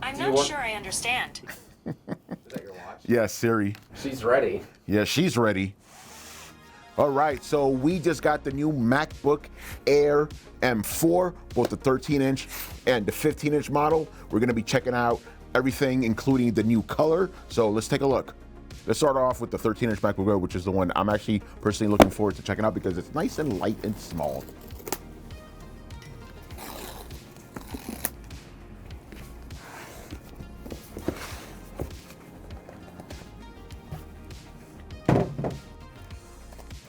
I'm not sure I understand. Is that your watch? Yeah, Siri. She's ready. Yeah, she's ready. All right, so we just got the new MacBook Air M4, both the 13-inch and the 15-inch model. We're gonna be checking out everything, including the new color. So let's take a look. Let's start off with the 13-inch MacBook Air, which is the one I'm actually personally looking forward to checking out because it's nice and light and small.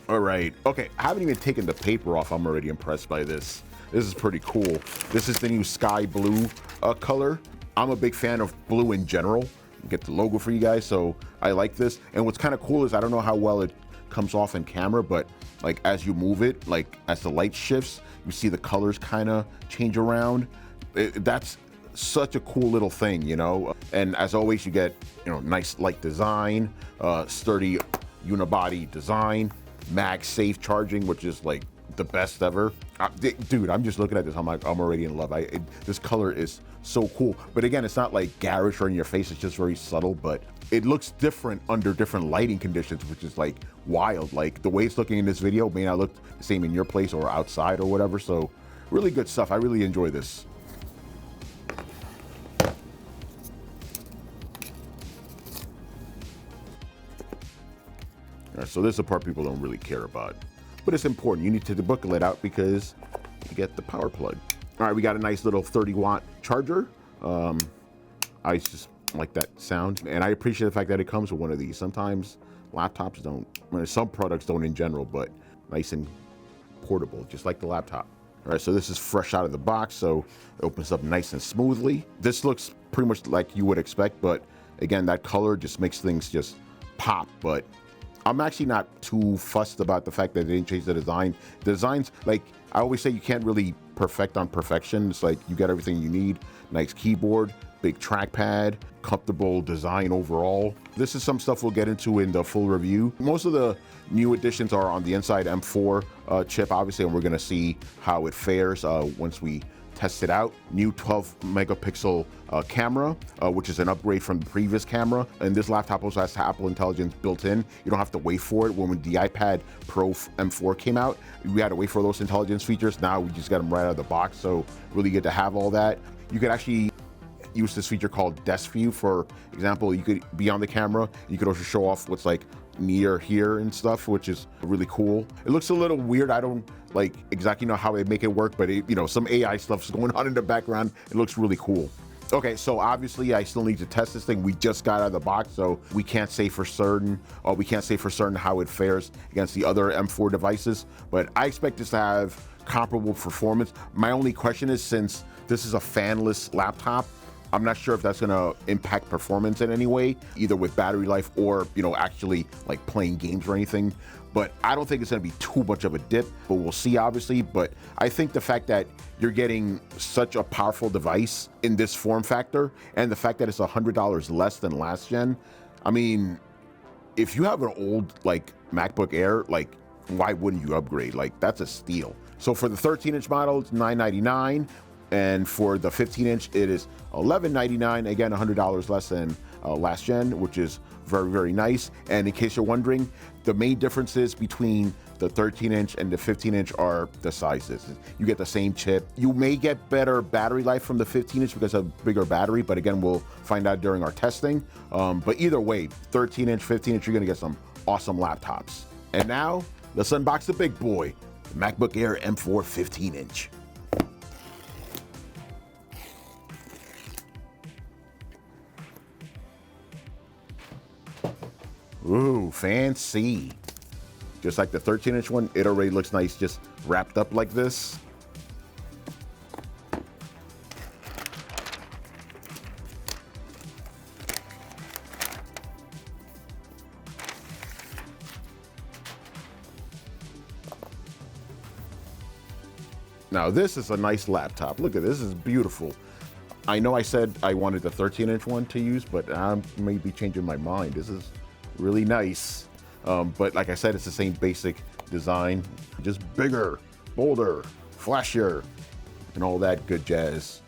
All right, okay, I haven't even taken the paper off. I'm already impressed by this. This is pretty cool. This is the new sky blue color. I'm a big fan of blue in general. Get the logo for you guys, so I like this. And what's kind of cool is I don't know how well it comes off in camera, but like as you move it, like as the light shifts, you see the colors kind of change around. That's such a cool little thing, you know? And as always, you get, you know, nice light design, sturdy unibody design, MagSafe charging, which is like the best ever. Dude, I'm just looking at this, I'm like, I'm already in love. This color is so cool. But again, it's not like garish or in your face, it's just very subtle, but it looks different under different lighting conditions, which is like wild. Like the way it's looking in this video may not look the same in your place or outside or whatever. So really good stuff. I really enjoy this. All right, so this is the part people don't really care about, but it's important. You need to take the booklet out because you get the power plug. All right, we got a nice little 30-watt charger. I just like that sound, and I appreciate the fact that it comes with one of these. Sometimes laptops don't, some products don't in general, but nice and portable, just like the laptop. All right, so this is fresh out of the box, so it opens up nice and smoothly. This looks pretty much like you would expect, but again, that color just makes things just pop. But I'm actually not too fussed about the fact that they didn't change the design. The design's, like I always say, you can't really perfect on perfection. It's like you got everything you need. Nice keyboard, big trackpad, comfortable design overall. This is some stuff we'll get into in the full review. Most of the new additions are on the inside M4 chip, obviously, and we're gonna see how it fares once we test it out. New 12 megapixel camera, which is an upgrade from the previous camera. And this laptop also has Apple Intelligence built in. You don't have to wait for it. When the iPad Pro M4 came out, we had to wait for those intelligence features. Now we just got them right out of the box. So really good to have all that. You could actually use this feature called Desk View. For example, you could be on the camera. You could also show off what's like near here and stuff, which is really cool. It looks a little weird. I don't like exactly know how they make it work, but it, you know, some AI stuff's going on in the background. It looks really cool. Okay, so obviously I still need to test this thing. We just got out of the box, so we can't say for certain, how it fares against the other M4 devices, but I expect this to have comparable performance. My only question is, since this is a fanless laptop, I'm not sure if that's gonna impact performance in any way, either with battery life or, you know, actually like playing games or anything. But I don't think it's gonna be too much of a dip, but we'll see, obviously. But I think the fact that you're getting such a powerful device in this form factor, and the fact that it's $100 less than last gen, I mean, if you have an old like MacBook Air, like why wouldn't you upgrade? Like that's a steal. So for the 13-inch model, it's $999. And for the 15-inch, it is $1199. Again, $100 less than last gen, which is very, very nice. And in case you're wondering, the main differences between the 13-inch and the 15-inch are the sizes. You get the same chip. You may get better battery life from the 15-inch because of bigger battery, but again, we'll find out during our testing. But either way, 13-inch, 15-inch, you're gonna get some awesome laptops. And now, let's unbox the big boy, the MacBook Air M4 15-inch. Ooh, fancy. Just like the 13-inch one, it already looks nice just wrapped up like this. Now this is a nice laptop. Look at this, this is beautiful. I know I said I wanted the 13-inch one to use, but I may be changing my mind. This is really nice. But like I said, it's the same basic design, just bigger, bolder, flashier, and all that good jazz.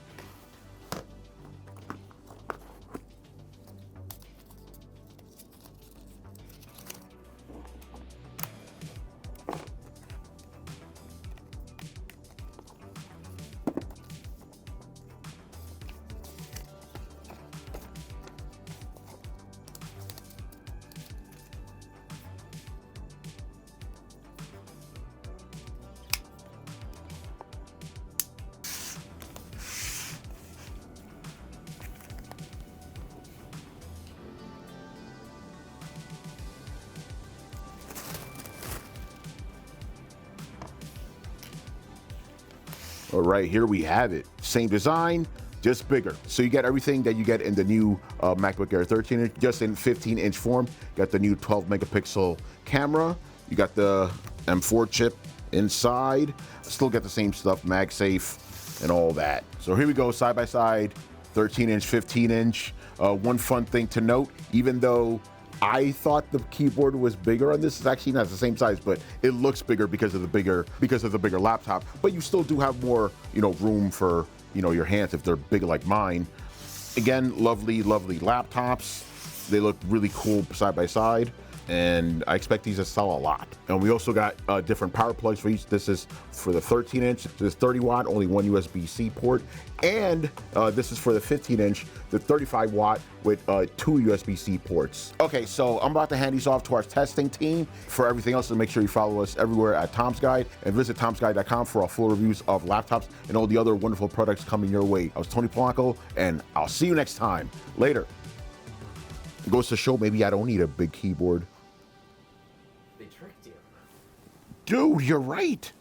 All right, here we have it. Same design, just bigger. So you get everything that you get in the new MacBook Air 13-inch, just in 15-inch form. Got the new 12 megapixel camera. You got the M4 chip inside. Still get the same stuff, MagSafe and all that. So here we go, side by side, 13-inch, 15-inch. One fun thing to note, even though I thought the keyboard was bigger on this, it's actually not the same size, but it looks bigger because of the bigger laptop. But you still do have more, room for, your hands if they're big like mine. Again, lovely, lovely laptops. They look really cool side by side, and I expect these to sell a lot. And we also got different power plugs for each. This is for the 13-inch, this is 30 watt, only one USB-C port. And this is for the 15-inch, the 35 watt with 2 USB-C ports. Okay, so I'm about to hand these off to our testing team. For everything else, make sure you follow us everywhere at Tom's Guide and visit tomsguide.com for our full reviews of laptops and all the other wonderful products coming your way. I was Tony Polanco, and I'll see you next time. Later. It goes to show maybe I don't need a big keyboard. They tricked you. Dude, you're right.